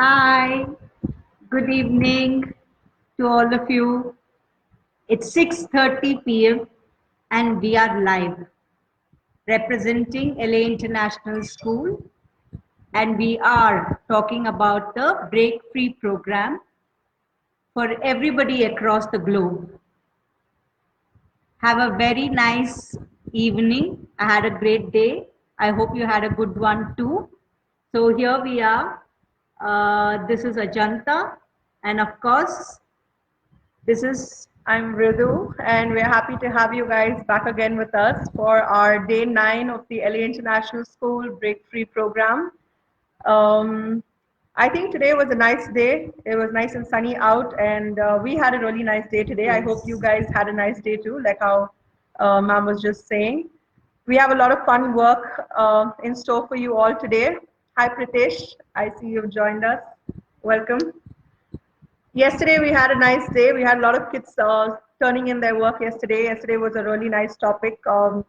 Hi, good evening to all of you. It's 6:30 p.m. and we are live representing LA International School, and we are talking about the Break Free program for everybody across the globe. Have a very nice evening. I had a great day. I hope you had a good one too. So here we are. This is Ajanta, and of course, this is I'm Ridu, and we're happy to have you guys back again with us for our day 9 of the LA International School Break Free program. Um, I think today was a nice day. It was nice and sunny out, and we had a really nice day today. I hope you yes. guys had a nice day too, like how Ma'am was just saying. We have a lot of fun work in store for you all today. Hi, Pritesh. I see you've joined us. Welcome. Yesterday we had a nice day. We had a lot of kids turning in their work yesterday. Yesterday was a really nice topic.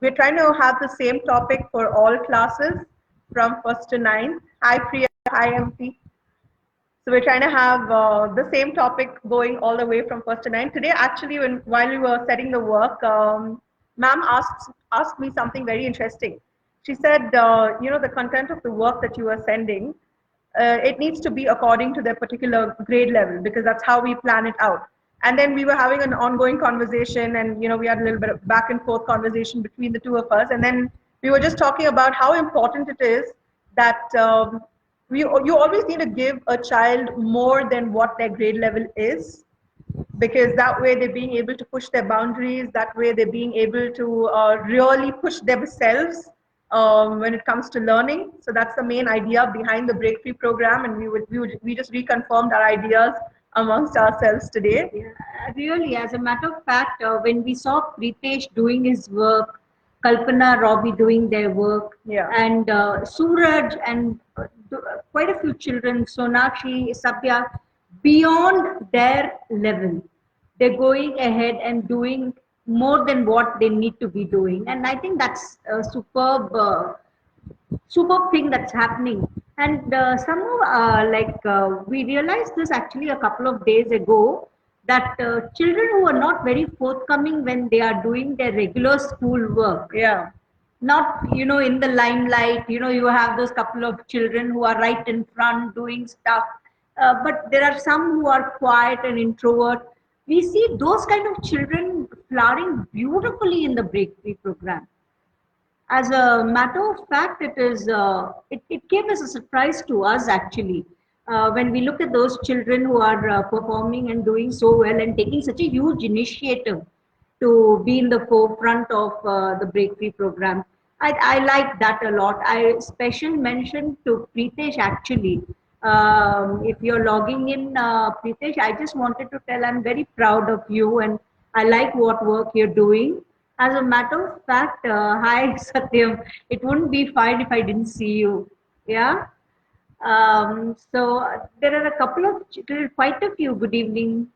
We're trying to have the same topic for all classes from first to ninth. Hi Priya, hi MP. So we're trying to have the same topic going all the way from first to ninth. Today, actually, while we were setting the work, ma'am asked me something very interesting. She said, the content of the work that you are sending, it needs to be according to their particular grade level because that's how we plan it out. And then we were having an ongoing conversation, and we had a little bit of back and forth conversation between the two of us, and then we were just talking about how important it is that you always need to give a child more than what their grade level is, because that way they're being able to push their boundaries, that way they're being able to really push themselves when it comes to learning. So that's the main idea behind the Break Free program, and we just reconfirmed our ideas amongst ourselves today. Yeah, really, as a matter of fact, when we saw Pritesh doing his work, Kalpana, Robbie doing their work, Yeah. and Suraj and quite a few children, Sonakshi, Sabya, beyond their level, they're going ahead and doing more than what they need to be doing. And I think that's a superb thing that's happening. And somehow, we realized this actually a couple of days ago that children who are not very forthcoming when they are doing their regular school work, Yeah. not in the limelight, you have those couple of children who are right in front doing stuff, but there are some who are quiet and introvert. We see those kind of children flowering beautifully in the Break Free program. As a matter of fact, it came as a surprise to us actually when we look at those children who are performing and doing so well and taking such a huge initiative to be in the forefront of the Break Free program. I like that a lot. I special mention to Pritesh actually. If you're logging in, Pritesh, I just wanted to tell I'm very proud of you and I like what work you're doing. As a matter of fact, hi Satyam, it wouldn't be fine if I didn't see you. Yeah. So there are a couple of, there are quite a few. Good evening.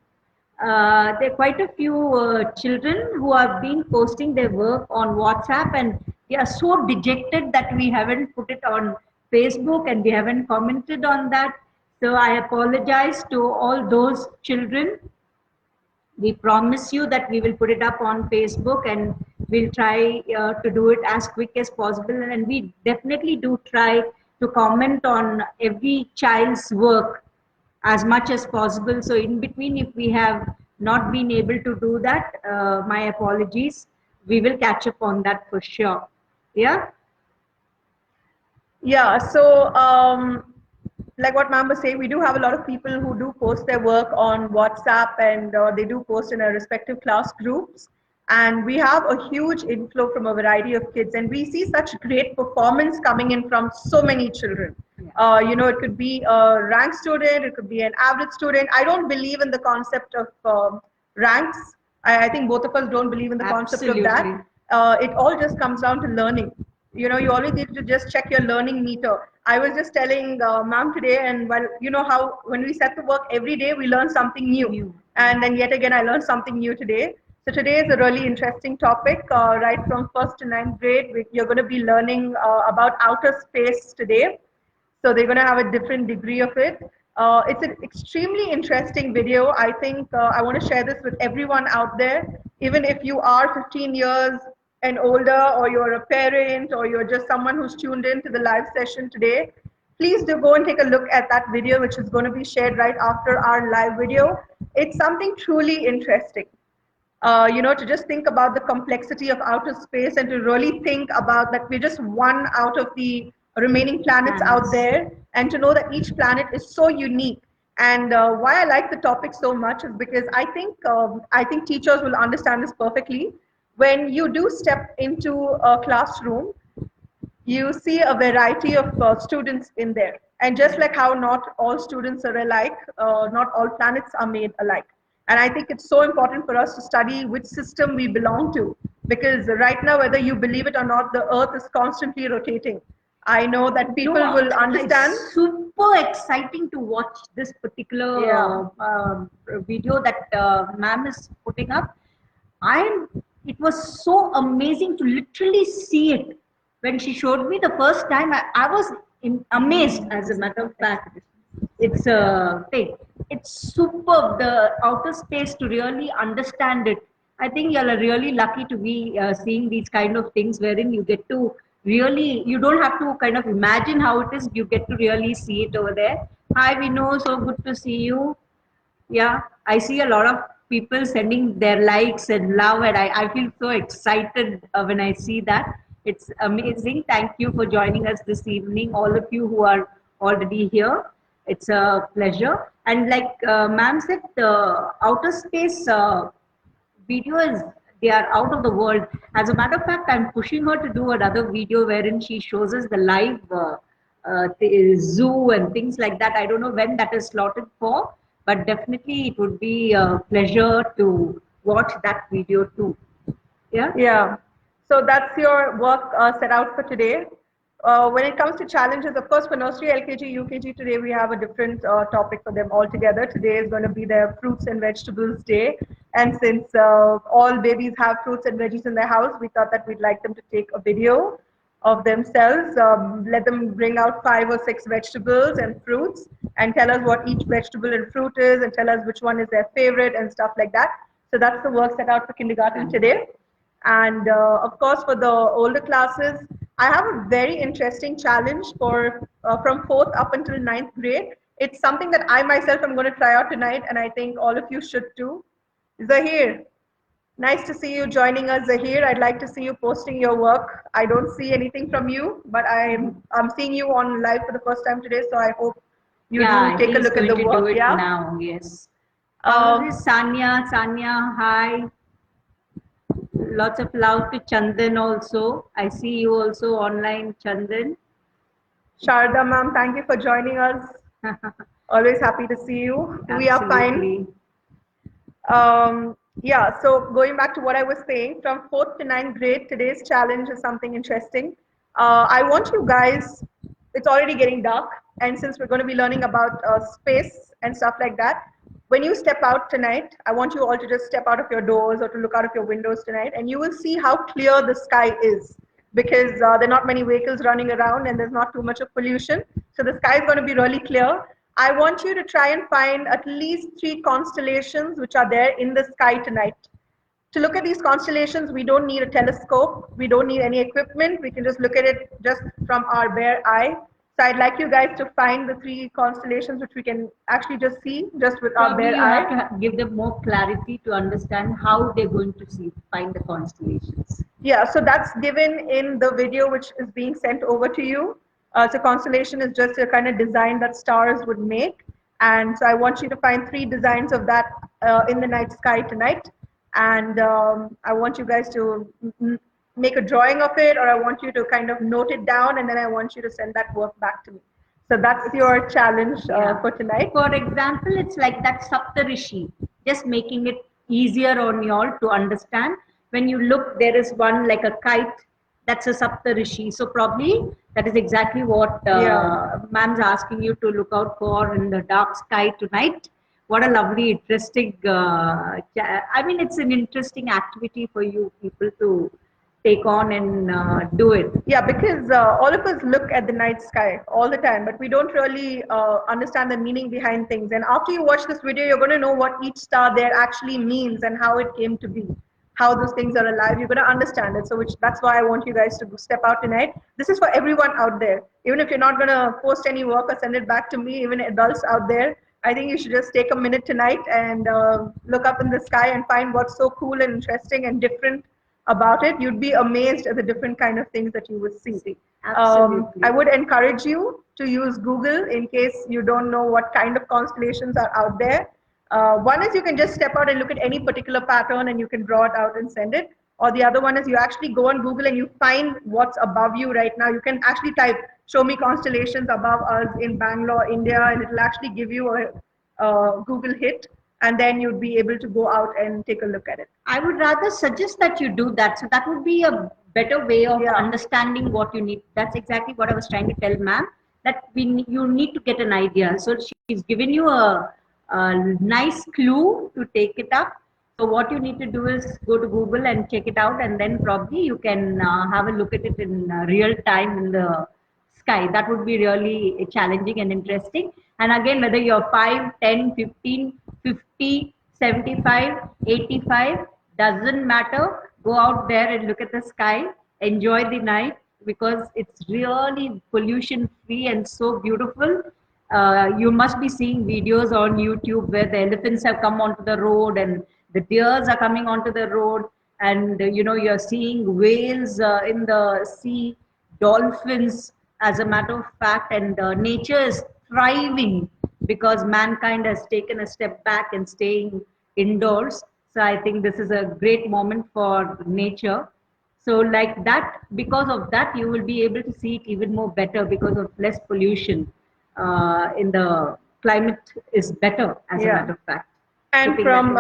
There are quite a few children who have been posting their work on WhatsApp, and they are so dejected that we haven't put it on Facebook and we haven't commented on that. So I apologize to all those children. We promise you that we will put it up on Facebook and we'll try to do it as quick as possible. And we definitely do try to comment on every child's work as much as possible. So in between, if we have not been able to do that, my apologies. We will catch up on that for sure. Yeah. Yeah, so like what ma'am was saying, we do have a lot of people who do post their work on WhatsApp, and they do post in their respective class groups. And we have a huge inflow from a variety of kids, and we see such great performance coming in from so many children. Yeah. It could be a rank student, it could be an average student. I don't believe in the concept of ranks. I think both of us don't believe in the concept of that. Absolutely. It all just comes down to learning. You always need to just check your learning meter. I was just telling ma'am today, and well, you know how when we set the work every day we learn something new, New. and then yet again I learned something new today. So today is a really interesting topic. Right from first to ninth grade, you're going to be learning about outer space today. So they're going to have a different degree of it. It's an extremely interesting video. I think I want to share this with everyone out there. Even if you are 15 years and older, or you're a parent, or you're just someone who's tuned in to the live session today, please do go and take a look at that video, which is going to be shared right after our live video. It's something truly interesting. To just think about the complexity of outer space and to really think about that we're just one out of the remaining planets out there, and to know that each planet is so unique. And why I like the topic so much is because I think teachers will understand this perfectly. When you do step into a classroom, you see a variety of students in there. And just like how not all students are alike, not all planets are made alike. And I think it's so important for us to study which system we belong to, because right now, whether you believe it or not, the Earth is constantly rotating. I know that people will understand. It's super exciting to watch this particular video that ma'am is putting up. It was so amazing to literally see it. When she showed me the first time, I was amazed. As a matter of fact, it's a thing. It's superb. The outer space, to really understand it. I think you're really lucky to be seeing these kind of things, wherein you get to really, you don't have to kind of imagine how it is. You get to really see it over there. Hi, Vino. So good to see you. Yeah, I see a lot of people sending their likes and love, and I feel so excited when I see that. It's amazing. Thank you for joining us this evening, all of you who are already here. It's a pleasure. And like ma'am said, the outer space video is, they are out of the world. As a matter of fact, I'm pushing her to do another video wherein she shows us the live the zoo and things like that. I don't know when that is slotted for, but definitely it would be a pleasure to watch that video too. Yeah. Yeah. So that's your work set out for today. When it comes to challenges, of course, for nursery, LKG, UKG, today we have a different topic for them altogether. Today is going to be their fruits and vegetables day. And since all babies have fruits and veggies in their house, we thought that we'd like them to take a video of themselves, let them bring out 5 or 6 vegetables and fruits and tell us what each vegetable and fruit is, and tell us which one is their favorite and stuff like that. So that's the work set out for kindergarten today. And of course, for the older classes, I have a very interesting challenge for from 4th up until 9th grade. It's something that I myself am going to try out tonight, and I think all of you should too. Zahir, nice to see you joining us, Zahir. I'd like to see you posting your work. I don't see anything from you, but I'm seeing you on live for the first time today, so I hope you do take a look at the work. Do it now, yes. This is Sanya. Sanya, hi. Lots of love to Chandan also. I see you also online, Chandan. Sharda ma'am, thank you for joining us. Always happy to see you. Absolutely. We are fine. Yeah, so going back to what I was saying, from 4th to 9th grade, today's challenge is something interesting. I want you guys, it's already getting dark, and since we're going to be learning about space and stuff like that, when you step out tonight, I want you all to just step out of your doors or to look out of your windows tonight, and you will see how clear the sky is, because there are not many vehicles running around and there's not too much of pollution. So the sky is going to be really clear. I want you to try and find at least 3 constellations which are there in the sky tonight. To look at these constellations, we don't need a telescope. We don't need any equipment. We can just look at it just from our bare eye. So I'd like you guys to find the 3 constellations which we can actually just see just with our bare eye. You have to give them more clarity to understand how they're going to find the constellations. Yeah, so that's given in the video which is being sent over to you. So constellation is just a kind of design that stars would make. And so I want you to find 3 designs of that in the night sky tonight. And I want you guys to make a drawing of it, or I want you to kind of note it down, and then I want you to send that work back to me. So that's your challenge for tonight. For example, it's like that Saptarishi, just making it easier on you all to understand. When you look, there is one like a kite, that's a Saptarishi. So probably that is exactly what ma'am's asking you to look out for in the dark sky tonight. What a lovely, interesting, I mean, it's an interesting activity for you people to take on and do it. Yeah, because all of us look at the night sky all the time, but we don't really understand the meaning behind things. And after you watch this video, you're going to know what each star there actually means and how it came to be, how those things are alive. You're going to understand it. So that's why I want you guys to step out tonight. This is for everyone out there. Even if you're not going to post any work or send it back to me, even adults out there, I think you should just take a minute tonight and look up in the sky and find what's so cool and interesting and different about it. You'd be amazed at the different kind of things that you would see. Absolutely. I would encourage you to use Google in case you don't know what kind of constellations are out there. One is you can just step out and look at any particular pattern and you can draw it out and send it. Or the other one is you actually go on Google and you find what's above you right now. You can actually type "show me constellations above us in Bangalore, India," and it'll actually give you a Google hit, and then you'd be able to go out and take a look at it. I would rather suggest that you do that. So that would be a better way of understanding what you need. That's exactly what I was trying to tell ma'am, that you need to get an idea. So she's given you a nice clue to take it up. So what you need to do is go to Google and check it out, and then probably you can have a look at it in real time in the sky. That would be really challenging and interesting. And again, whether you're 5, 10, 15, 50, 75, 85, doesn't matter. Go out there and look at the sky. Enjoy the night because it's really pollution free and so beautiful. You must be seeing videos on YouTube where the elephants have come onto the road and the deers are coming onto the road, and you're seeing whales in the sea, dolphins, as a matter of fact, and nature is thriving because mankind has taken a step back and staying indoors. So I think this is a great moment for nature. So like that, because of that, you will be able to see it even more better because of less pollution. In the climate is better, as a matter of fact. And from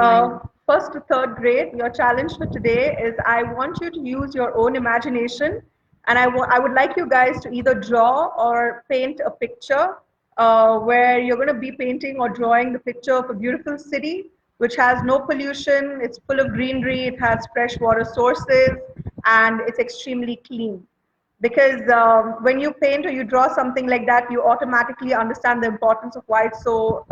first to third grade, your challenge for today is I want you to use your own imagination, and I would like you guys to either draw or paint a picture where you're going to be painting or drawing the picture of a beautiful city which has no pollution, it's full of greenery, it has fresh water sources, and it's extremely clean. Because when you paint or you draw something like that, you automatically understand the importance of why it's so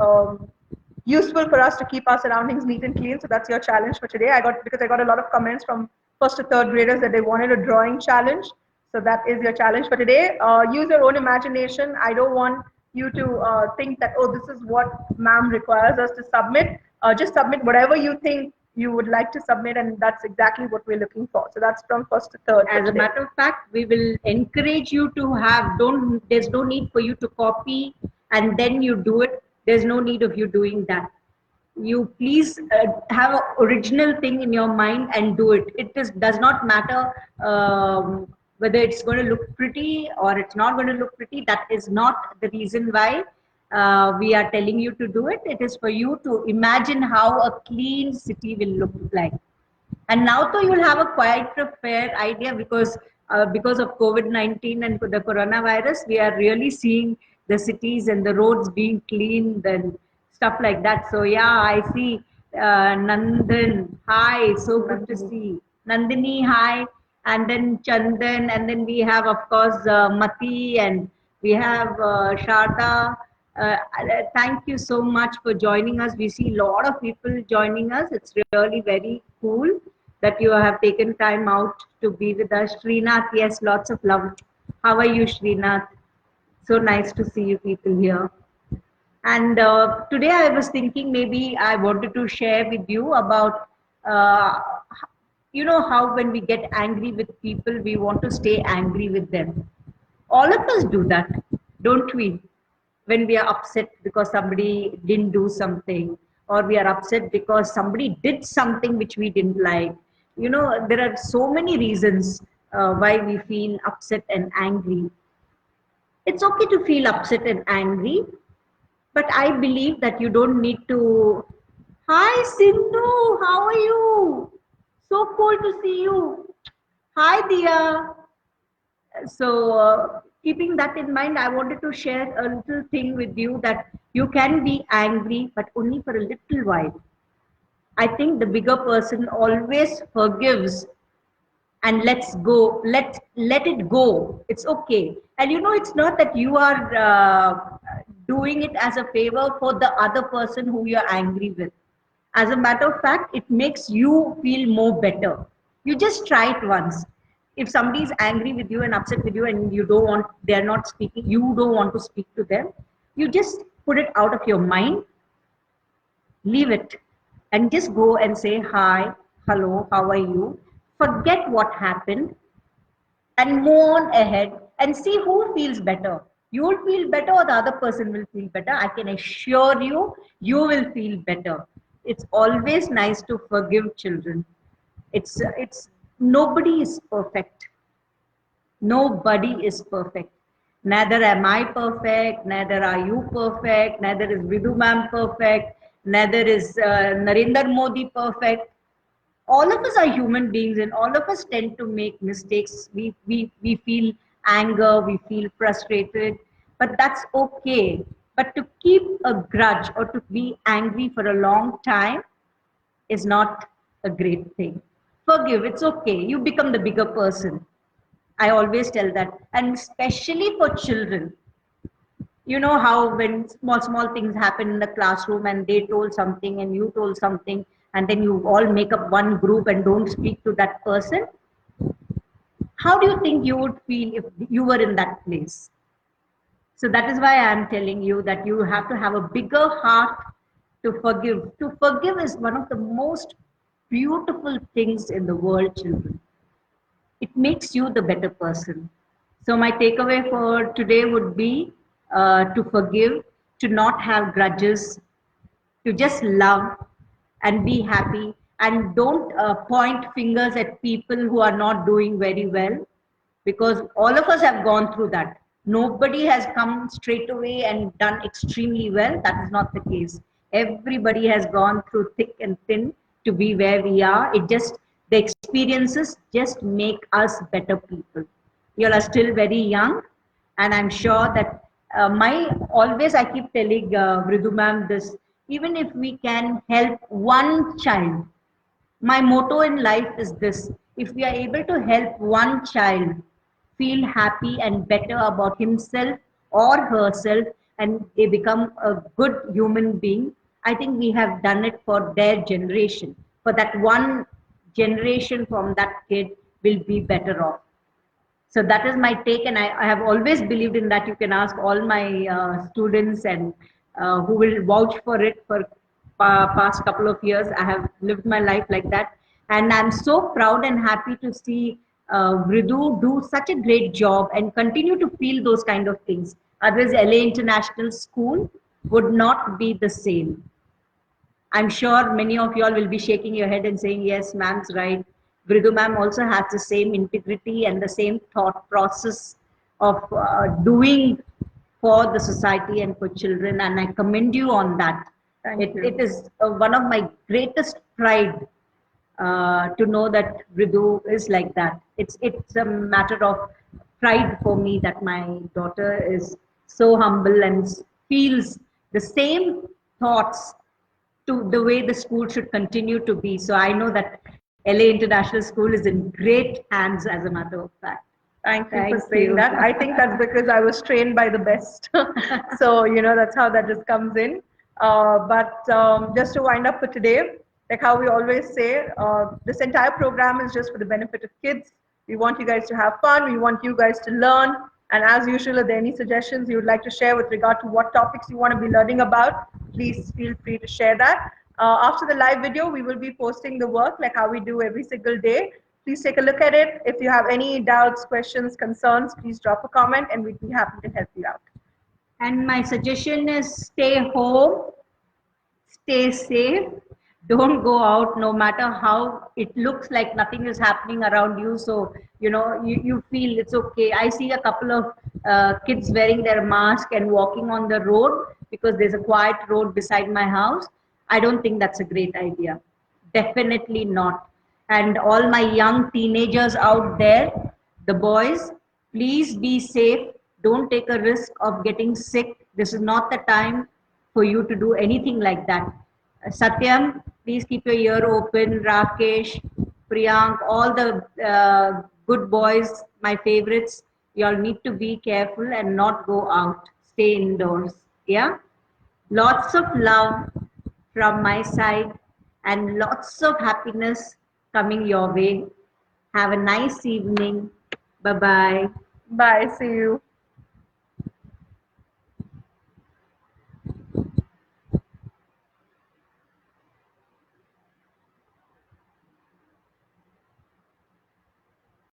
useful for us to keep our surroundings neat and clean. So that's your challenge for today. Because I got a lot of comments from first to third graders that they wanted a drawing challenge. So that is your challenge for today. Use your own imagination. I don't want you to think that, oh, this is what ma'am requires us to submit. Just submit whatever you think you would like to submit, and that's exactly what we're looking for. So that's from first to third. As a matter of fact, we will encourage you to there's no need for you to copy and then you do it. There's no need of you doing that. You please have an original thing in your mind and do it. It does not matter whether it's going to look pretty or it's not going to look pretty. That is not the reason why we are telling you to do it. It is for you to imagine how a clean city will look like. And now though you'll have quite a fair idea because of COVID-19 and the coronavirus, we are really seeing the cities and the roads being cleaned and stuff like that. So yeah, I see Nandan, hi, so good to see. Nandini, hi. And then Chandan, and then we have of course Mati, and we have Sharda. Thank you so much for joining us. We see a lot of people joining us. It's really very cool that you have taken time out to be with us. Srinath, yes, lots of love. How are you, Srinath? So nice to see you people here. And today I was thinking maybe I wanted to share with you about, how when we get angry with people, we want to stay angry with them. All of us do that, don't we? When we are upset because somebody didn't do something, or we are upset because somebody did something which we didn't like. There are so many reasons why we feel upset and angry. It's okay to feel upset and angry, but I believe that you don't need to. Hi Sindhu, how are you? So cool to see you. Hi Dia. So keeping that in mind, I wanted to share a little thing with you that you can be angry, but only for a little while. I think the bigger person always forgives and let's go. Let it go. It's okay. And you know, it's not that you are doing it as a favor for the other person who you're angry with. As a matter of fact, it makes you feel more better. You just try it once. If somebody is angry with you and upset with you and you don't want, they're not speaking, you don't want to speak to them, you just put it out of your mind, leave it, and just go and say hi, hello, how are you? Forget what happened and move on ahead and see who feels better. You will feel better or the other person will feel better. I can assure you, you will feel better. It's always nice to forgive children. It's nobody is perfect. Nobody is perfect. Neither am I perfect, neither are you perfect, neither is Vidhu ma'am perfect, neither is Narendra Modi perfect. All of us are human beings and all of us tend to make mistakes. We feel anger, we feel frustrated, but that's okay. But to keep a grudge or to be angry for a long time is not a great thing. Forgive, it's okay. You become the bigger person. I always tell that. And especially for children, you know how when small things happen in the classroom and they told something and you told something and then you all make up one group and don't speak to that person, how do you think you would feel if you were in that place? So that is why I am telling you that you have to have a bigger heart to forgive. To forgive is one of the most beautiful things in the world, children. It makes you the better person. So my takeaway for today would be to forgive, to not have grudges, to just love and be happy, and don't point fingers at people who are not doing very well, because all of us have gone through that. Nobody has come straight away and done extremely well. That is not the case. Everybody has gone through thick and thin to be where we are. It just, the experiences just make us better people. You all are still very young, and I'm sure that my always I keep telling Vridu ma'am this, even if we can help one child, my motto in life is this: if we are able to help one child feel happy and better about himself or herself and they become a good human being, I think we have done it for their generation. For that one generation from that kid will be better off. So that is my take, and I have always believed in that. You can ask all my students and who will vouch for it for past couple of years. I have lived my life like that, and I'm so proud and happy to see Vridu do such a great job and continue to feel those kind of things. Otherwise, LA International School would not be the same. I'm sure many of you all will be shaking your head and saying, yes, ma'am's right. Vridu ma'am also has the same integrity and the same thought process of doing for the society and for children. And I commend you on that. It is one of my greatest pride to know that Vridu is like that. It's a matter of pride for me that my daughter is so humble and feels the same thoughts to the way the school should continue to be. So I know that LA International School is in great hands, as a matter of fact. Thank you for saying that. I think that's because I was trained by the best. So, you know, that's how that just comes in. Just to wind up for today, like how we always say, this entire program is just for the benefit of kids. We want you guys to have fun. We want you guys to learn. And as usual, if there are any suggestions you would like to share with regard to what topics you want to be learning about, please feel free to share that. After the live video, we will be posting the work like how we do every single day. Please take a look at it. If you have any doubts, questions, concerns, please drop a comment and we'd be happy to help you out. And my suggestion is stay home, stay safe. Don't go out no matter how it looks like nothing is happening around you. So, you know, you feel it's okay. I see a couple of kids wearing their mask and walking on the road because there's a quiet road beside my house. I don't think that's a great idea. Definitely not. And all my young teenagers out there, the boys, please be safe. Don't take a risk of getting sick. This is not the time for you to do anything like that. Satyam, please keep your ear open. Rakesh, Priyank, all the good boys, my favorites. You all need to be careful and not go out. Stay indoors. Yeah. Lots of love from my side and lots of happiness coming your way. Have a nice evening. Bye bye. Bye. See you.